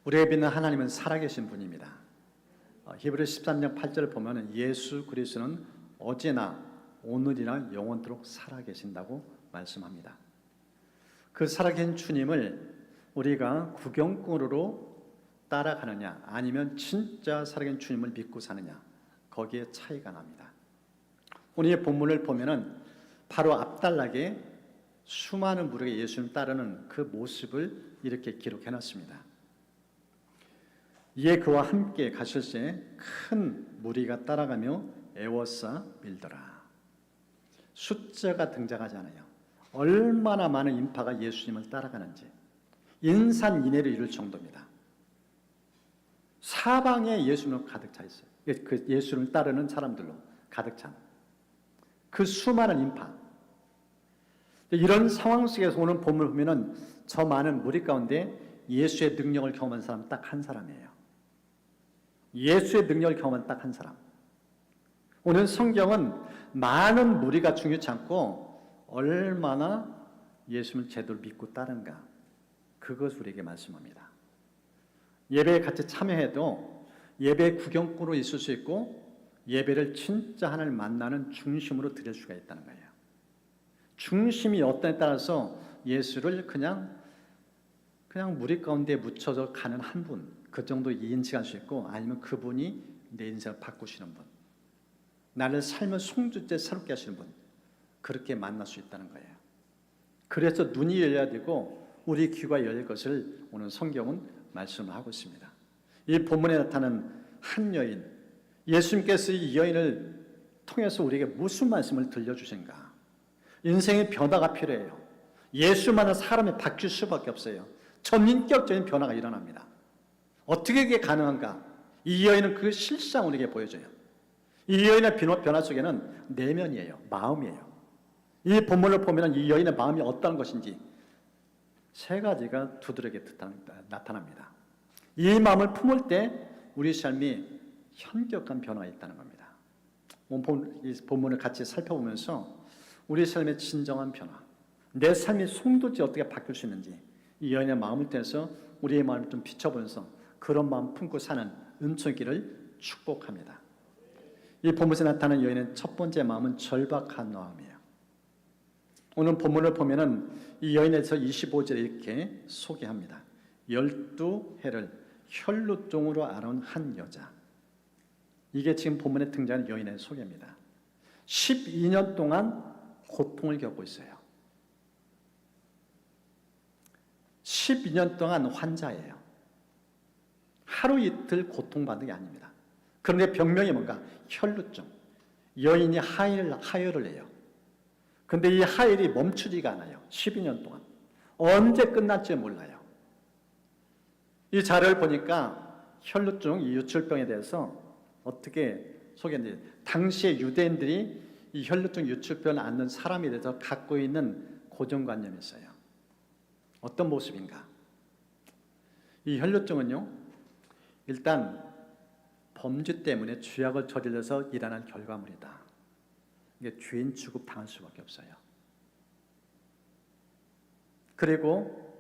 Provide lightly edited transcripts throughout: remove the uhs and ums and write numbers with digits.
우리가 믿는 하나님은 살아계신 분입니다. 히브리서 13장 8절을 보면 예수 그리스도는 어제나 오늘이나 영원토록 살아계신다고 말씀합니다. 그 살아계신 주님을 우리가 구경꾼으로 따라가느냐 아니면 진짜 살아계신 주님을 믿고 사느냐, 거기에 차이가 납니다. 오늘 본문을 보면은 바로 앞단락에 수많은 무리가 예수님 따르는 그 모습을 이렇게 기록해놨습니다. 이에 그와 함께 가실 때 큰 무리가 따라가며 애워싸 밀더라. 숫자가 등장하지 않아요. 얼마나 많은 인파가 예수님을 따라가는지 인산인해를 이룰 정도입니다. 사방에 예수님으로 가득 차 있어요. 그 예수님을 따르는 사람들로 가득 찬 그 수많은 인파. 이런 상황 속에서 오늘 본문을 보면은 저 많은 무리 가운데 예수의 능력을 경험한 사람 딱 한 사람이에요. 예수의 능력을 경험한 딱 한 사람. 오늘 성경은 많은 무리가 중요치 않고 얼마나 예수님을 제대로 믿고 따른가, 그것을 우리에게 말씀합니다. 예배에 같이 참여해도 예배 구경꾼으로 있을 수 있고 예배를 진짜 하나님을 만나는 중심으로 드릴 수가 있다는 거예요. 중심이 어떠냐에 따라서 예수를 그냥 무리 가운데 묻혀져 가는 한 분, 그 정도 인식할 수 있고, 아니면 그분이 내 인생을 바꾸시는 분, 나를 삶을 송두째 새롭게 하시는 분, 그렇게 만날 수 있다는 거예요. 그래서 눈이 열려야 되고 우리 귀가 열릴 것을 오늘 성경은 말씀을 하고 있습니다. 이 본문에 나타나는 한 여인, 예수님께서 이 여인을 통해서 우리에게 무슨 말씀을 들려주신가? 인생의 변화가 필요해요. 예수만은 사람이 바뀔 수밖에 없어요. 전인격적인 변화가 일어납니다. 어떻게 그게 가능한가? 이 여인은 그 실상을 우리에게 보여줘요. 이 여인의 변화 속에는 내면이에요. 마음이에요. 이 본문을 보면 이 여인의 마음이 어떤 것인지 세 가지가 두드러지게 나타납니다. 이 마음을 품을 때 우리 삶이 현격한 변화가 있다는 겁니다. 이 본문을 같이 살펴보면서 우리 삶의 진정한 변화, 내 삶이 송두째 어떻게 바뀔 수 있는지 이 여인의 마음을 통해서 우리의 마음을 좀 비춰보면서 그런 마음 품고 사는 은총기를 축복합니다. 이 본문에 나타나는 여인의 첫 번째 마음은 절박한 마음이에요. 오늘 본문을 보면은 이 여인에서 25절에 이렇게 소개합니다. 12해를 혈루증으로 앓은 한 여자. 이게 지금 본문에 등장하는 여인의 소개입니다. 12년 동안 고통을 겪고 있어요. 12년 동안 환자예요. 하루 이틀 고통받는 게 아닙니다. 그런데 병명이 뭔가? 혈루증. 여인이 하혈을 해요. 근데 이 하혈이 멈추지가 않아요. 12년 동안. 언제 끝날지 몰라요. 이 자료를 보니까 혈루증, 이 유출병에 대해서 어떻게 소개했는지, 당시에 유대인들이 이 혈루증 유출병을 앓는 사람에 대해서 갖고 있는 고정관념이 있어요. 어떤 모습인가? 이 혈루증은요, 일단 범죄 때문에 죄악을 저질러서 일어난 결과물이다. 이게 죄인 취급 당할 수밖에 없어요. 그리고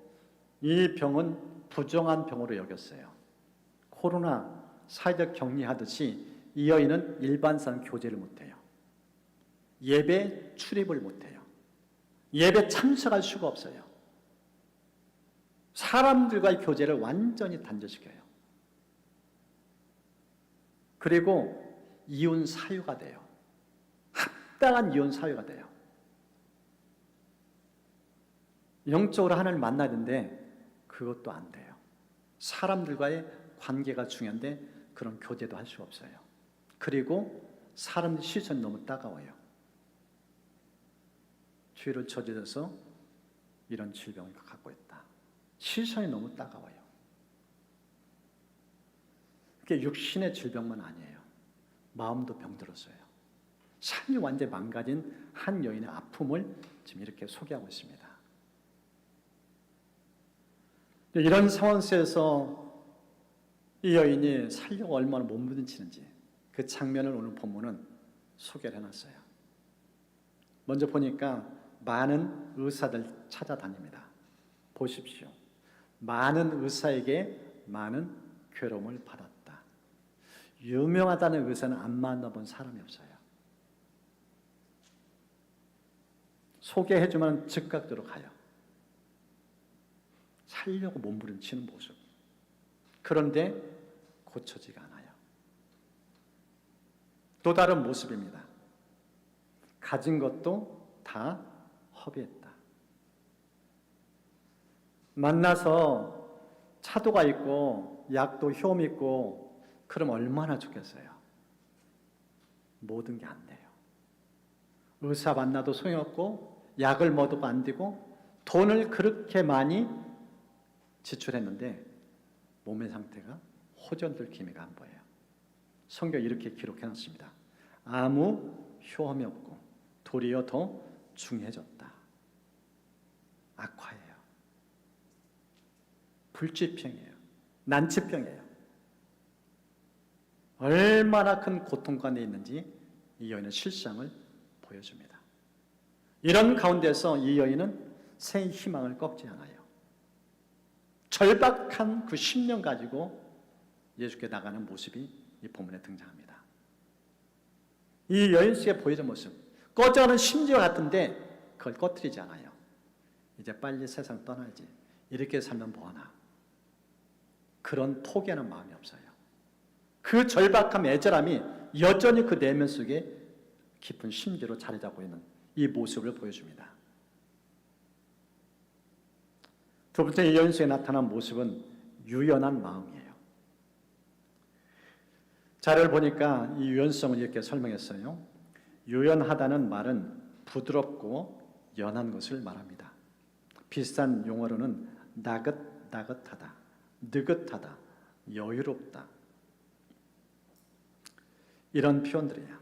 이 병은 부정한 병으로 여겼어요. 코로나 사회적 격리하듯이 이 여인은 일반 사람 교제를 못해요. 예배 출입을 못해요. 예배 참석할 수가 없어요. 사람들과의 교제를 완전히 단절시켜요. 그리고 이혼 사유가 돼요. 합당한 이혼 사유가 돼요. 영적으로 하나님을 만나야 되는데 그것도 안 돼요. 사람들과의 관계가 중요한데 그런 교제도 할 수 없어요. 그리고 사람들 시선이 너무 따가워요. 죄를 저질러서 이런 질병을 갖고 있다. 시선이 너무 따가워요. 그게 육신의 질병만 아니에요. 마음도 병들었어요. 삶이 완전히 망가진 한 여인의 아픔을 지금 이렇게 소개하고 있습니다. 이런 상황 속에서 이 여인이 살려고 얼마나 몸부림치는지 그 장면을 오늘 본문은 소개를 해놨어요. 먼저 보니까 많은 의사들 찾아다닙니다. 보십시오. 많은 의사에게 많은 괴로움을 받았다. 유명하다는 의사는 안 만나본 사람이 없어요. 소개해주면 즉각적으로 가요. 살려고 몸부림치는 모습. 그런데 고쳐지가 않아요. 또 다른 모습입니다. 가진 것도 다 허비했다. 만나서 차도가 있고 약도 효험 있고 그럼 얼마나 좋겠어요. 모든 게 안 돼요. 의사 만나도 소용없고 약을 먹어도 안 되고 돈을 그렇게 많이 지출했는데 몸의 상태가 호전될 기미가 안 보여요. 성경에 이렇게 기록해놨습니다. 아무 효험이 없고 도리어 더 중해졌다. 악화예요. 불치병이에요. 난치병이에요. 얼마나 큰 고통 가운데 있는지 이 여인은 실상을 보여줍니다. 이런 가운데서 이 여인은 새 희망을 꺾지 않아요. 절박한 그 심령 가지고 예수께 나가는 모습이 이 본문에 등장합니다. 이 여인 속에 보이는 모습, 꺼져가는 심지어 같은데 그걸 꺼뜨리지 않아요. 이제 빨리 세상 떠나야지. 이렇게 살면 뭐하나. 그런 포기하는 마음이 없어요. 그 절박함, 애절함이 여전히 그 내면 속에 깊은 심지로 자리 잡고 있는 이 모습을 보여줍니다. 두 번째, 이 여인 속에 나타난 모습은 유연한 마음이에요. 자료를 보니까 이 유연성을 이렇게 설명했어요. 유연하다는 말은 부드럽고 연한 것을 말합니다. 비슷한 용어로는 나긋나긋하다, 느긋하다, 여유롭다, 이런 표현들이에요.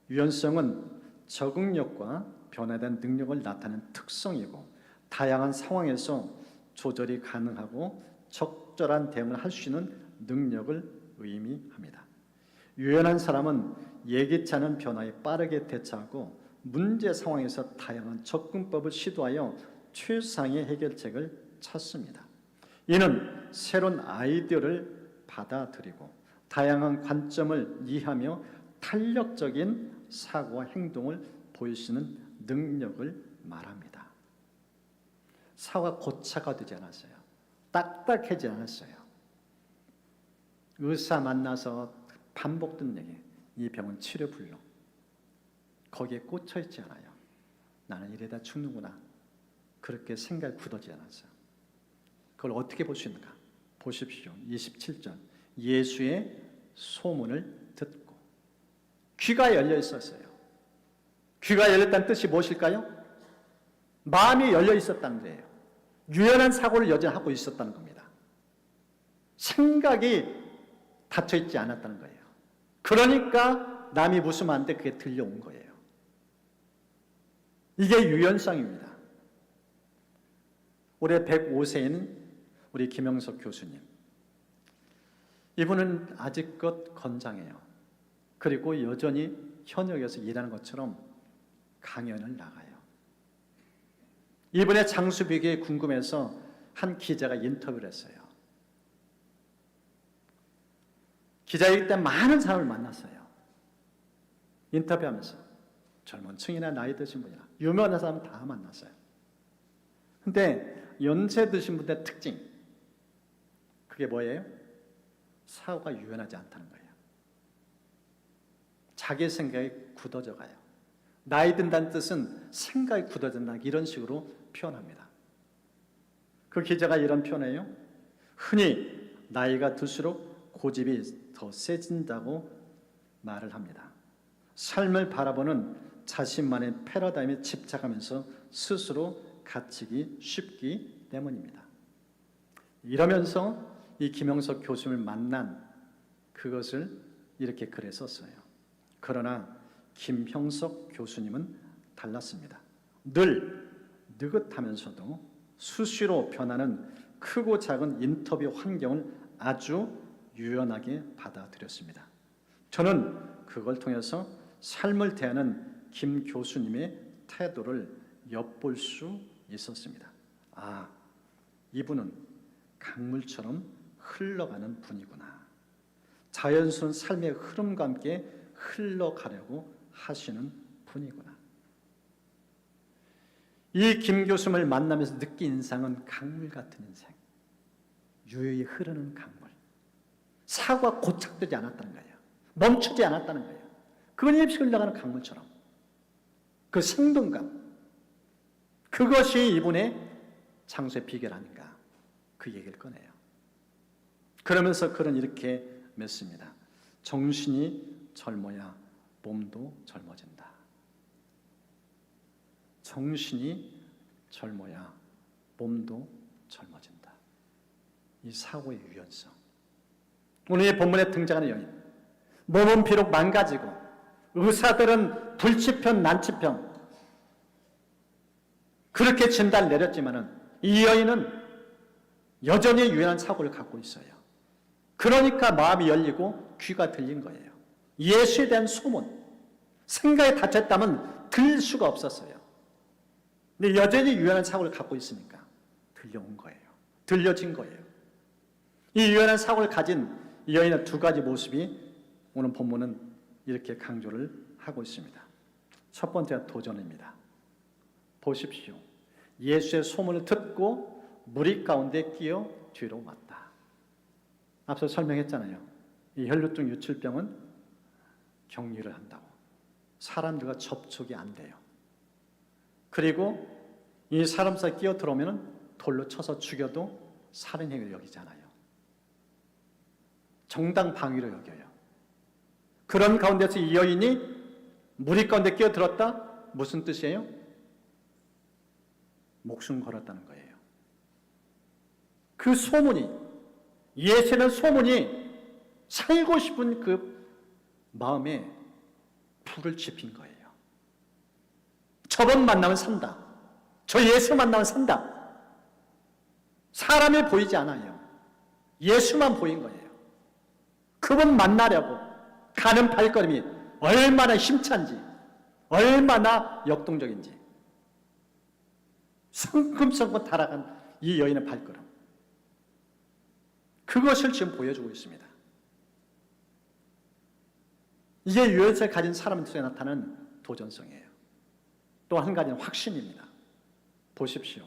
유연성은 적응력과 변화된 능력을 나타내는 특성이고 다양한 상황에서 조절이 가능하고 적절한 대응을 할 수 있는 능력을 의미합니다. 유연한 사람은 예기치 않은 변화에 빠르게 대처하고 문제 상황에서 다양한 접근법을 시도하여 최상의 해결책을 찾습니다. 이는 새로운 아이디어를 받아들이고 다양한 관점을 이해하며 탄력적인 사고와 행동을 보일 수 있는 능력을 말합니다. 사고가 고착화 되지 않았어요. 딱딱해지지 않았어요. 의사 만나서 반복 듣는 얘기, 이 병은 치료불능. 거기에 꽂혀 있지 않아요. 나는 이래다 죽는구나. 그렇게 생각이 굳어지지 않았어요. 그걸 어떻게 볼 수 있는가? 보십시오. 27절. 예수의 소문을 듣고 귀가 열려 있었어요. 귀가 열렸다는 뜻이 무엇일까요? 마음이 열려 있었다는 거예요. 유연한 사고를 여전히 하고 있었다는 겁니다. 생각이 닫혀 있지 않았다는 거예요. 그러니까 남이 무슨 말인데 그게 들려온 거예요. 이게 유연성입니다. 올해 105세인 우리 김영석 교수님. 이분은 아직껏 건장해요. 그리고 여전히 현역에서 일하는 것처럼 강연을 나가요. 이분의 장수비결이 궁금해서 한 기자가 인터뷰를 했어요. 기자이기 때문에 많은 사람을 만났어요. 인터뷰하면서 젊은 층이나 나이 드신 분이나 유명한 사람 다 만났어요. 근데 연세 드신 분들의 특징, 그게 뭐예요? 사고가 유연하지 않다는 거예요. 자기 생각이 굳어져 가요. 나이 든다는 뜻은 생각이 굳어진다, 이런 식으로 표현합니다. 그 기자가 이런 표현해요. 흔히 나이가 들수록 고집이 더 세진다고 말을 합니다. 삶을 바라보는 자신만의 패러다임에 집착하면서 스스로 갇히기 쉽기 때문입니다. 이러면서 이 김영석 교수님을 만난 그것을 이렇게 글에 썼어요. 그러나 김형석 교수님은 달랐습니다. 늘 느긋하면서도 수시로 변하는 크고 작은 인터뷰 환경을 아주 유연하게 받아들였습니다. 저는 그걸 통해서 삶을 대하는 김 교수님의 태도를 엿볼 수 있었습니다. 아, 이분은 강물처럼 흘러가는 분이구나. 자연스러운 삶의 흐름과 함께 흘러가려고 하시는 분이구나. 이 김 교수님을 만나면서 느낀 인상은 강물 같은 인생. 유유히 흐르는 강물. 사고가 고착되지 않았다는 거예요. 멈추지 않았다는 거예요. 끊임없이 흘러가는 강물처럼. 그 생동감. 그것이 이분의 장수의 비결 아닌가. 그 얘기를 꺼내요. 그러면서 그는 이렇게 맺습니다. 정신이 젊어야 몸도 젊어진다. 정신이 젊어야 몸도 젊어진다. 이 사고의 유연성. 오늘 이 본문에 등장하는 여인. 몸은 비록 망가지고 의사들은 불치병, 난치병 그렇게 진단을 내렸지만은 이 여인은 여전히 유연한 사고를 갖고 있어요. 그러니까 마음이 열리고 귀가 들린 거예요. 예수에 대한 소문, 생각에 닫혔다면 들릴 수가 없었어요. 근데 여전히 유연한 사고를 갖고 있으니까 들려온 거예요. 들려진 거예요. 이 유연한 사고를 가진 이 여인의 두 가지 모습이 오늘 본문은 이렇게 강조를 하고 있습니다. 첫 번째가 도전입니다. 보십시오. 예수의 소문을 듣고 무리 가운데 끼어 뒤로 왔다. 앞서 설명했잖아요. 이 혈루증 유출병은 격리를 한다고. 사람들과 접촉이 안 돼요. 그리고 이 사람 사이에 끼어 들어오면 돌로 쳐서 죽여도 살인행위를 여기지 않아요. 정당방위로 여겨요. 그런 가운데서 이 여인이 무리 가운데 끼어 들었다? 무슨 뜻이에요? 목숨 걸었다는 거예요. 그 소문이, 예수는 소문이 살고 싶은 그 마음에 불을 지핀 거예요. 저번 만나면 산다. 저 예수 만나면 산다. 사람이 보이지 않아요. 예수만 보인 거예요. 그분 만나려고 가는 발걸음이 얼마나 힘찬지, 얼마나 역동적인지. 성큼성큼 달아간 이 여인의 발걸음. 그것을 지금 보여주고 있습니다. 이게 유연성을 가진 사람들에 나타나는 도전성이에요. 또 한 가지는 확신입니다. 보십시오.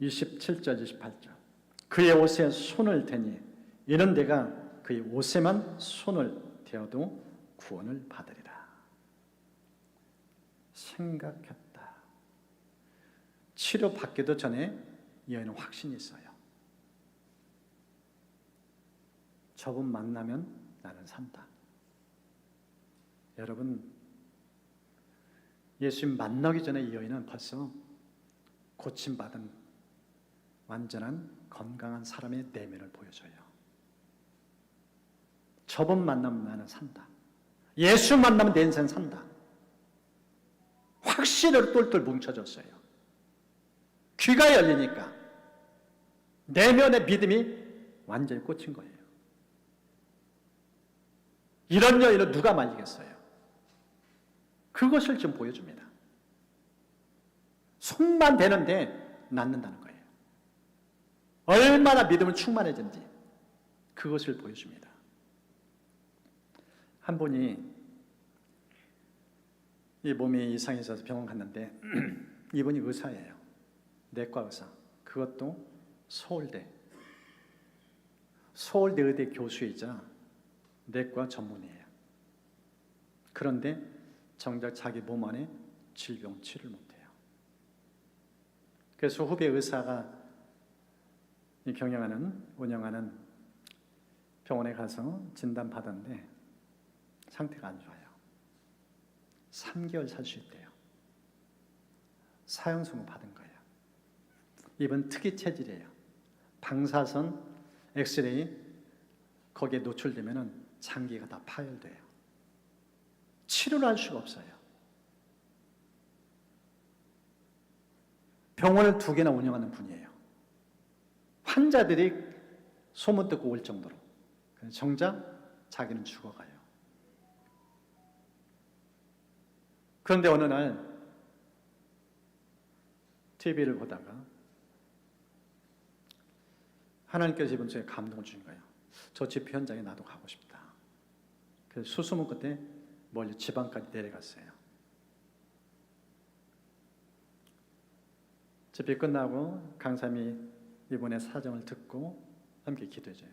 (27절) (28절) 그의 옷에 손을 대니 이는 내가 그의 옷에만 손을 대어도 구원을 받으리라. 생각했다. 치료받기도 전에 이 여인은 확신이 있어요. 저분 만나면 나는 산다. 여러분, 예수님 만나기 전에 이 여인은 벌써 고침받은 완전한 건강한 사람의 내면을 보여줘요. 저분 만나면 나는 산다. 예수 만나면 내 인생 산다. 확신으로 똘똘 뭉쳐졌어요. 귀가 열리니까 내면의 믿음이 완전히 꽂힌 거예요. 이런 여인을 누가 말리겠어요? 그것을 좀 보여줍니다. 손만 대는데 낫는다는 거예요. 얼마나 믿음을 충만해진지 그것을 보여줍니다. 한 분이 이 몸이 이상이 있어서 병원 갔는데 이분이 의사예요. 내과 의사. 그것도 서울대 의대 교수이자 내과 전문의예요. 그런데 정작 자기 몸 안에 질병 치료를 못해요. 그래서 후배 의사가 운영하는 병원에 가서 진단받았는데 상태가 안 좋아요. 3개월 살 수 있대요. 사형선고 받은 거예요. 이분 특이 체질이에요. 방사선, 엑스레이 거기에 노출되면 장기가 다 파열돼요. 치료를 할 수가 없어요. 병원을 2개나 운영하는 분이에요. 환자들이 소문 듣고 올 정도로. 정작 자기는 죽어가요. 그런데 어느 날 TV를 보다가 하나님께서 이번 주에 감동을 주신 거예요. 저 집회 현장에 나도 가고 싶다. 그래서 수소문 끝에 멀리 지방까지 내려갔어요. 집회 끝나고 강사님이 이번에 사정을 듣고 함께 기도해줘요.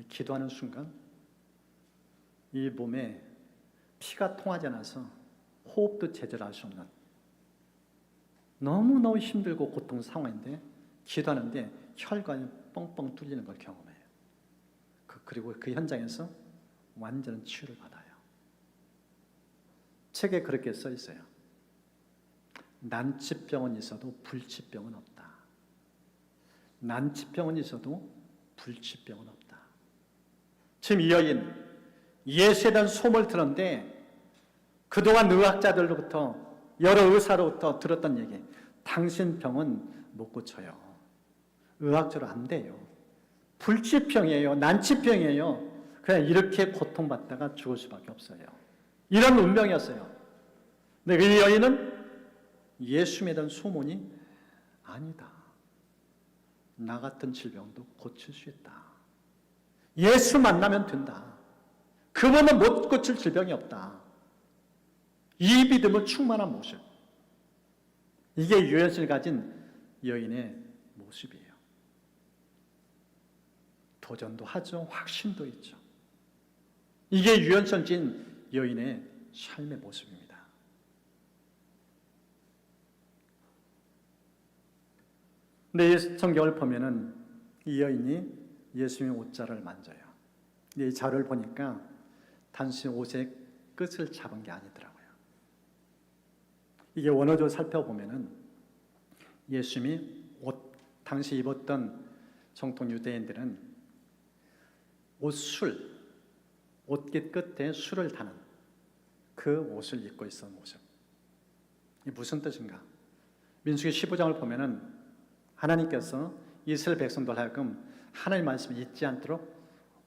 기도하는 순간 이 몸에 피가 통하지 않아서 호흡도 제대로 할 수 없는 너무너무 힘들고 고통 상황인데 기도하는데 혈관이 뻥뻥 뚫리는 걸 경험해요. 그리고 그 현장에서 완전한 치유를 받아요. 책에 그렇게 써 있어요. 난치병은 있어도 불치병은 없다. 난치병은 있어도 불치병은 없다. 지금 이 여인 예수에 대한 소문을 들었는데 그동안 의학자들로부터 여러 의사로부터 들었던 얘기, 당신 병은 못 고쳐요. 의학적으로 안 돼요. 불치병이에요. 난치병이에요. 그냥 이렇게 고통받다가 죽을 수밖에 없어요. 이런 운명이었어요. 근데 이 여인은 예수에 대한 소문이 아니다. 나 같은 질병도 고칠 수 있다. 예수 만나면 된다. 그분은 못 고칠 질병이 없다. 이 믿음을 충만한 모습. 이게 유연성을 가진 여인의 모습이에요. 도전도 하죠. 확신도 있죠. 이게 유연성진 여인의 삶의 모습입니다. 근데 이 성경을 보면은 이 여인이 예수님의 옷자를 만져요. 이 자를 보니까 단순히 옷의 끝을 잡은 게 아니더라고요. 이게 원어적으로 살펴보면은 예수님이 당시 입었던 정통 유대인들은 옷깃 끝에 술을 다는 그 옷을 입고 있었던 모습. 이게 무슨 뜻인가? 민수기 15장을 보면은 하나님께서 이스라엘 백성들 하여금 하나님 말씀을 잊지 않도록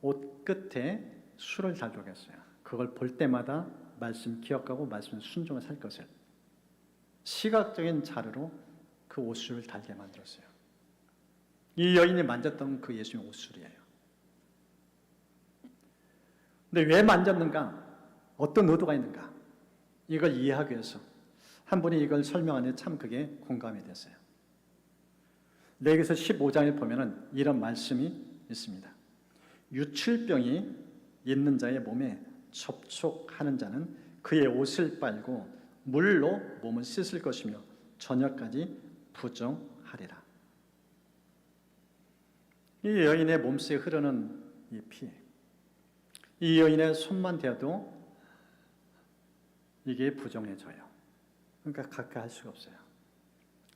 옷 끝에 술을 달도록 했어요. 그걸 볼 때마다 말씀 기억하고 말씀 순종을 살 것을 시각적인 자료로 그 옷술을 달게 만들었어요. 이 여인이 만졌던 그 예수님의 옷술이에요. 근데 왜 만졌는가? 어떤 의도가 있는가? 이걸 이해하기 위해서 한 분이 이걸 설명하는데 참 그게 공감이 됐어요. 레위기서 15장에 보면은 이런 말씀이 있습니다. 유출병이 있는 자의 몸에 접촉하는 자는 그의 옷을 빨고 물로 몸을 씻을 것이며 저녁까지 부정하리라. 이 여인의 몸속에 흐르는 이 피, 이 여인의 손만 대어도 이게 부정해져요. 그러니까 가까이 할 수가 없어요.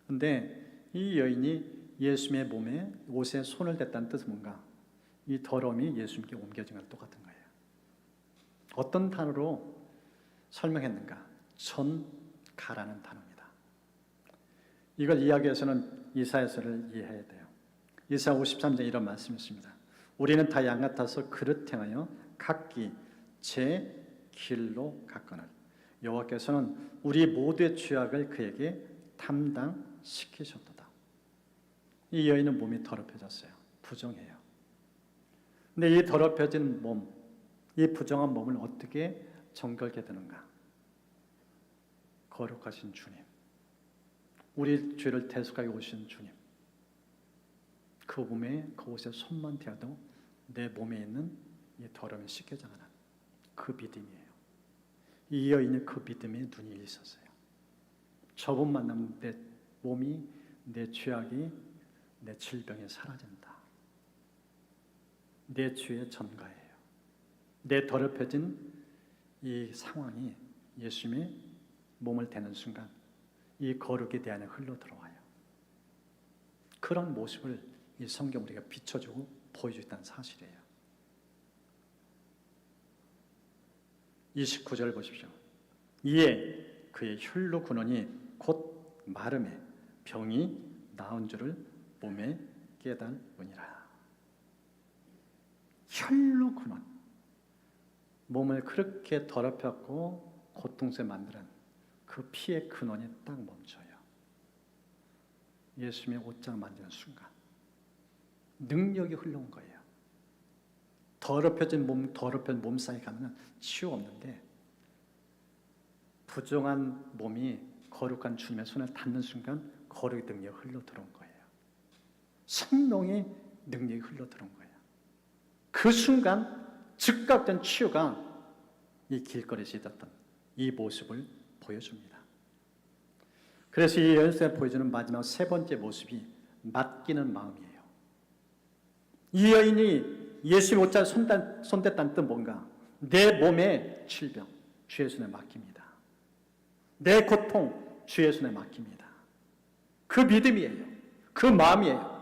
그런데 이 여인이 예수님의 몸에 옷에 손을 댔다는 뜻은 뭔가? 이 더러움이 예수님께 옮겨진 것 똑같은 거예요. 어떤 단어로 설명했는가? 전가라는 단어입니다. 이걸 이해하기 위해서는 이사야서를 이해해야 돼요. 이사야 53장에 이런 말씀이 있습니다. 우리는 다 양 같아서 그릇 행하여 각기 제 길로 갔거늘 여호와께서는 우리 모두의 죄악을 그에게 담당시키셨도다. 이 여인은 몸이 더럽혀졌어요. 부정해요. 근데 이 더럽혀진 몸, 이 부정한 몸을 어떻게 정결케 되는가? 거룩하신 주님, 우리 죄를 대속하게 오신 주님, 그 몸에 그 옷에 손만 대어도 내 몸에 있는 이 더러움이 씻겨져 가는 그 믿음이에요. 이 여인의 그 믿음에 눈이 있었어요. 저분 만나면 내 몸이, 내 죄악이, 내 질병이 사라진다. 내 죄의 전가예요. 내 더럽혀진 이 상황이 예수님의 몸을 대는 순간 이 거룩이 내 안에 흘러 들어와요. 그런 모습을 이 성경 우리가 비춰주고 보여주고 있다는 사실이에요. 29절 보십시오. 이에 그의 혈로 근원이 곧 마름에 병이 나은 줄을 몸에 깨달으니라. 혈로 근원, 몸을 그렇게 더럽혔고 고통스럽게 만드는 그 피의 근원이 딱 멈춰요. 예수님의 옷장을 만지는 순간 능력이 흘러온 거예요. 더럽혀진 몸 사이에 가면 치유 없는데 부정한 몸이 거룩한 주님의 손에 닿는 순간 거룩의 능력이 흘러 들어온 거예요. 생명의 능력이 흘러 들어온 거예요. 그 순간 즉각된 치유가 이 길거리에서 있었던 이 모습을 보여줍니다. 그래서 이 여인에 보여주는 마지막 세 번째 모습이 맡기는 마음이에요. 이 여인이 예수님 옷자를 손댔다는 뜻 뭔가? 내 몸의 질병 주의 손에 맡깁니다. 내 고통 주의 손에 맡깁니다. 그 믿음이에요. 그 마음이에요.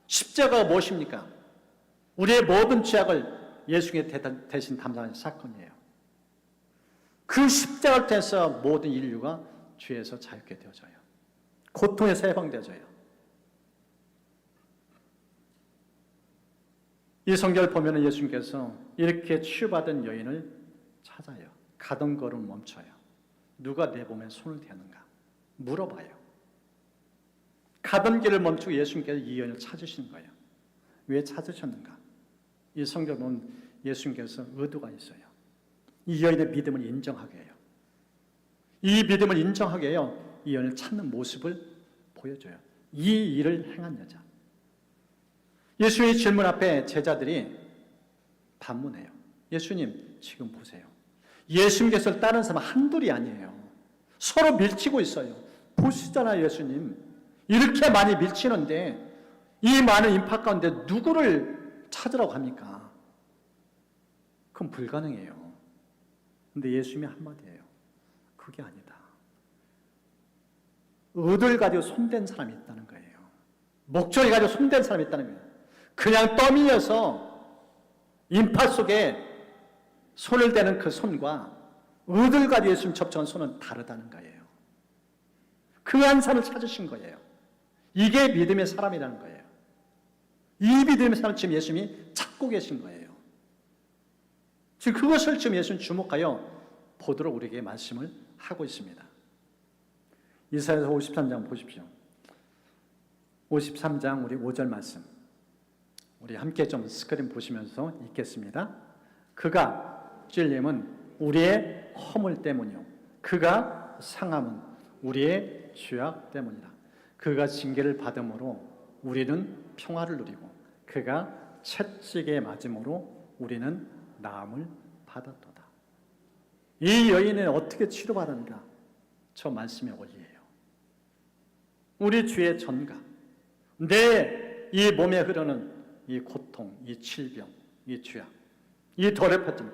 십자가가 무엇입니까? 우리의 모든 죄악을 예수님이 대신 담당하신 사건이에요. 그 십자가를 통해서 모든 인류가 죄에서 자유케 되어져요. 고통에서 해방되어져요. 이 성경을 보면 예수님께서 이렇게 치유받은 여인을 찾아요. 가던 걸음 멈춰요. 누가 내 몸에 손을 대는가? 물어봐요. 가던 길을 멈추고 예수님께서 이 여인을 찾으시는 거예요. 왜 찾으셨는가? 이 성경을 보면 예수님께서 의도가 있어요. 이 여인의 믿음을 인정하게 해요. 이 믿음을 인정하게 해요. 이 여인을 찾는 모습을 보여줘요. 이 일을 행한 여자. 예수님의 질문 앞에 제자들이 반문해요. 예수님, 지금 보세요. 예수님께서 다른 사람 한둘이 아니에요. 서로 밀치고 있어요. 보시잖아요, 예수님. 이렇게 많이 밀치는데 이 많은 인파 가운데 누구를 찾으라고 합니까? 그건 불가능해요. 근데 예수님이 한마디예요. 그게 아니다. 의도를 가지고 손댄 사람이 있다는 거예요. 목적을 가지고 손댄 사람이 있다는 거예요. 그냥 떠밀려서 인파 속에 손을 대는 그 손과 의도를 가지고 예수님 접촉한 손은 다르다는 거예요. 그 한 사람을 찾으신 거예요. 이게 믿음의 사람이라는 거예요. 이 믿음의 사람을 지금 예수님이 찾고 계신 거예요. 지금 그것을 지금 예수님 주목하여 보도록 우리에게 말씀을 하고 있습니다. 이사야서 53장 보십시오. 53장 우리 5절 말씀. 우리 함께 좀 스크린 보시면서 읽겠습니다. 그가 찔림은 우리의 허물 때문이요. 그가 상함은 우리의 죄악 때문이다. 그가 징계를 받음으로 우리는 평화를 누리고 그가 채찍에 맞음으로 우리는 나음을 받았도다. 이 여인은 어떻게 치료받았는가? 저 말씀의 원리예요. 우리 주의 전가, 내 이 몸에 흐르는 이 고통, 이 질병, 이 죄악, 이 더럽혀짐,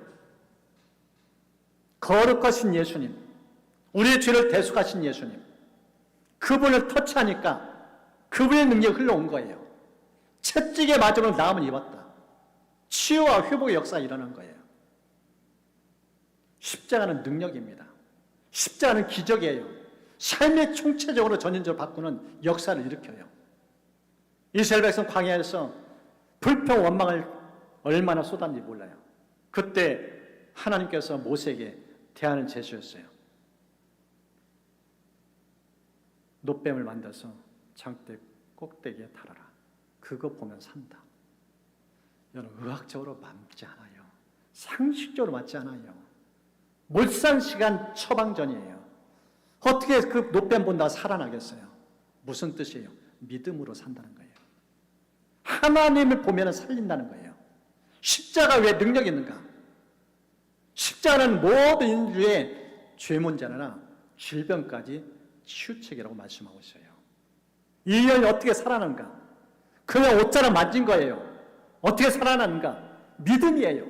거룩하신 예수님, 우리의 죄를 대속하신 예수님, 그분을 터치하니까 그분의 능력이 흘러온 거예요. 채찍에 맞으면 나음을 입었다. 치유와 회복의 역사가 일어난 거예요. 십자가는 능력입니다. 십자가는 기적이에요. 삶의 총체적으로 전인적으로 바꾸는 역사를 일으켜요. 이스라엘 백성 광야에서 불평 원망을 얼마나 쏟았는지 몰라요. 그때 하나님께서 모세에게 대안을 제시했어요. 놋뱀을 만들어서 장대 꼭대기에 달아라. 그거 보면 산다. 여러분, 의학적으로 맞지 않아요. 상식적으로 맞지 않아요. 몰상시간 처방전이에요. 어떻게 그 놋뱀 본다 살아나겠어요? 무슨 뜻이에요? 믿음으로 산다는 거예요. 하나님을 보면 살린다는 거예요. 십자가 왜 능력이 있는가? 십자가는 모든 인류의 죄 문제 하나 질병까지 치유책이라고 말씀하고 있어요. 이 여인이 어떻게 살아나는가? 그냥 옷자락 만진 거예요. 어떻게 살아나는가? 믿음이에요.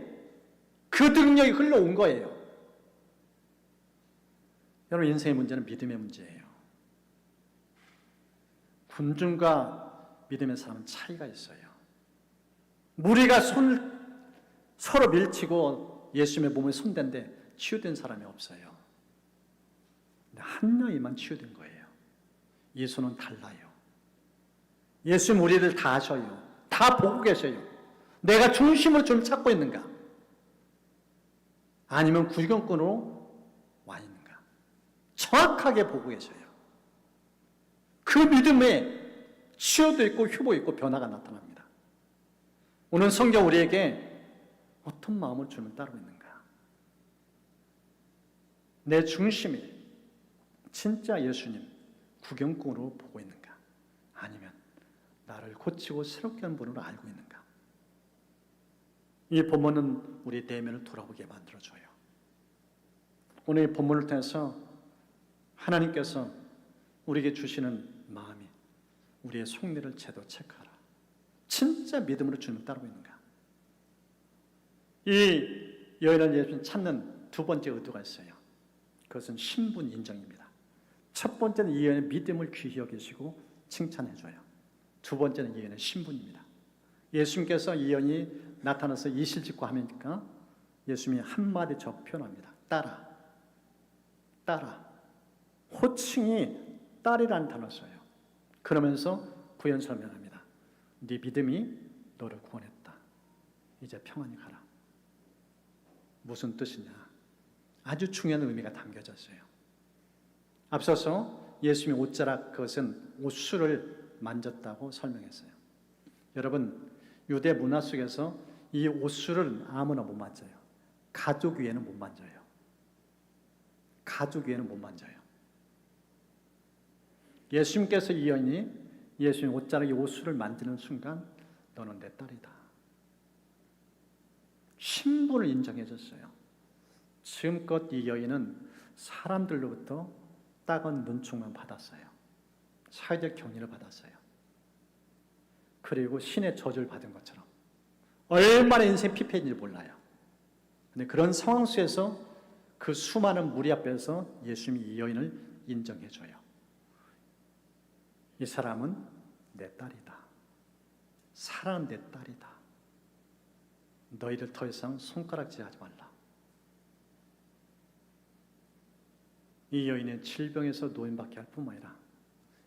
그 능력이 흘러온 거예요. 여러분, 인생의 문제는 믿음의 문제예요. 군중과 믿음의 사람은 차이가 있어요. 무리가 서로 밀치고 예수님의 몸에 손댄데 치유된 사람이 없어요. 한 명이만 치유된 거예요. 이 손은 달라요. 예수님 우리를 다 아셔요. 다 보고 계셔요. 내가 중심으로 좀 찾고 있는가? 아니면 구경꾼으로 와 있는가? 정확하게 보고 계셔요. 그 믿음에 치유도 있고 휴보 있고 변화가 나타납니다. 오늘 성경 우리에게 어떤 마음을 주면 따르고 있는가? 내 중심이 진짜 예수님 구경꾼으로 보고 있는가? 아니면 나를 고치고 새롭게 하는 분으로 알고 있는가? 이 본문은 우리 내면을 돌아보게 만들어줘요. 오늘 이 본문을 통해서 하나님께서 우리에게 주시는 마음이 우리의 속내를 제대로 체크하라. 진짜 믿음으로 주님 따르고 있는가? 이 여인을 예수님 찾는 두 번째 의도가 있어요. 그것은 신분 인정입니다. 첫 번째는 이 여인의 믿음을 귀히 여기시고 칭찬해줘요. 두 번째는 이 여인의 신분입니다. 예수님께서 이 여인이 나타나서 이실직고 하니까 예수님이 한마디 적 표현합니다. 따라. 따라. 호칭이 딸이라는 단어를 써요. 그러면서 부연 설명합니다. 네 믿음이 너를 구원했다. 이제 평안히 가라. 무슨 뜻이냐? 아주 중요한 의미가 담겨져 있어요. 앞서서 예수님의 옷자락, 그것은 옷술을 만졌다고 설명했어요. 여러분, 유대 문화 속에서 이 옷술을 아무나 못 만져요. 가족 위에는 못 만져요. 가족 위에는 못 만져요. 예수님께서 이 여인이 예수님 옷자락 이 옷술을 만지는 순간 너는 내 딸이다. 신분을 인정해 줬어요. 지금껏 이 여인은 사람들로부터 따가운 눈총만 받았어요. 사회적 격리를 받았어요. 그리고 신의 저주를 받은 것처럼 얼마나 인생 피폐인지 몰라요. 근데 그런 상황 속에서 그 수많은 무리 앞에서 예수님이 이 여인을 인정해 줘요. 이 사람은 내 딸이다. 사랑하는 내 딸이다. 너희들 더 이상 손가락질하지 말라. 이 여인의 질병에서 노인받게 할 뿐만 아니라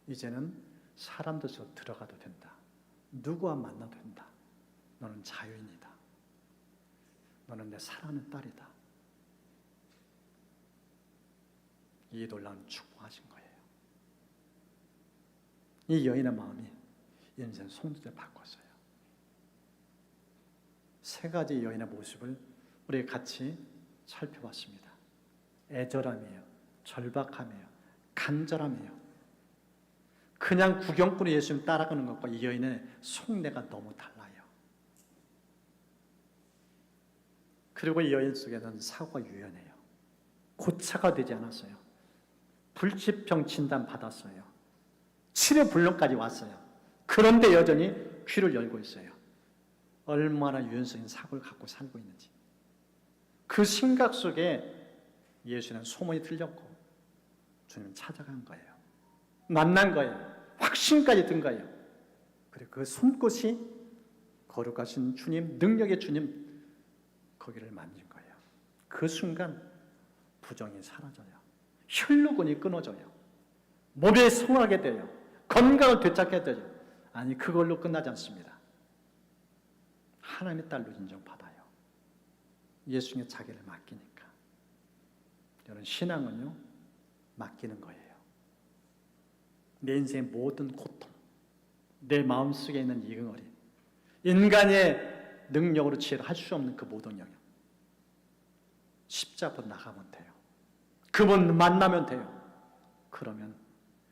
이제는 사람들 속으로 들어가도 된다. 누구와 만나도 된다. 너는 자유인이다. 너는 내 사랑하는 딸이다. 이 놀라운 축복하신 거예요. 이 여인의 마음이 인생 송두리를 바꿨어요. 세 가지 여인의 모습을 우리 같이 살펴봤습니다. 애절함이에요. 절박함이에요. 간절함이에요. 그냥 구경꾼이 예수님 따라가는 것과 이 여인의 속내가 너무 달라요. 그리고 이 여인 속에는 사고가 유연해요. 고차가 되지 않았어요. 불치병 진단 받았어요. 치료 불론까지 왔어요. 그런데 여전히 귀를 열고 있어요. 얼마나 유연성인 사고를 갖고 살고 있는지. 그 심각 속에 예수는 소문이 들렸고 주님 찾아간 거예요. 만난 거예요. 확신까지 든 거예요. 그리고 그 손끝이 거룩하신 주님, 능력의 주님 거기를 만진 거예요. 그 순간 부정이 사라져요. 혈루근이 끊어져요. 몸이 성하게 돼요. 건강을 되찾게 되죠. 아니, 그걸로 끝나지 않습니다. 하나님의 딸로 인정받아요. 예수님의 자기를 맡기니까. 여러분, 신앙은요, 맡기는 거예요. 내 인생의 모든 고통, 내 마음속에 있는 이응어리, 인간의 능력으로 지혜를 할 수 없는 그 모든 영역, 십자가 앞으로 나가면 돼요. 그분 만나면 돼요. 그러면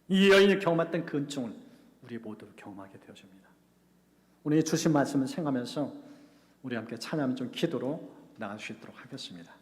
이 여인이 경험했던 그 은총을 우리 모두 경험하게 되어집니다. 오늘 주신 말씀을 생각하면서 우리 함께 찬양하면 좀 기도로 나갈 수 있도록 하겠습니다.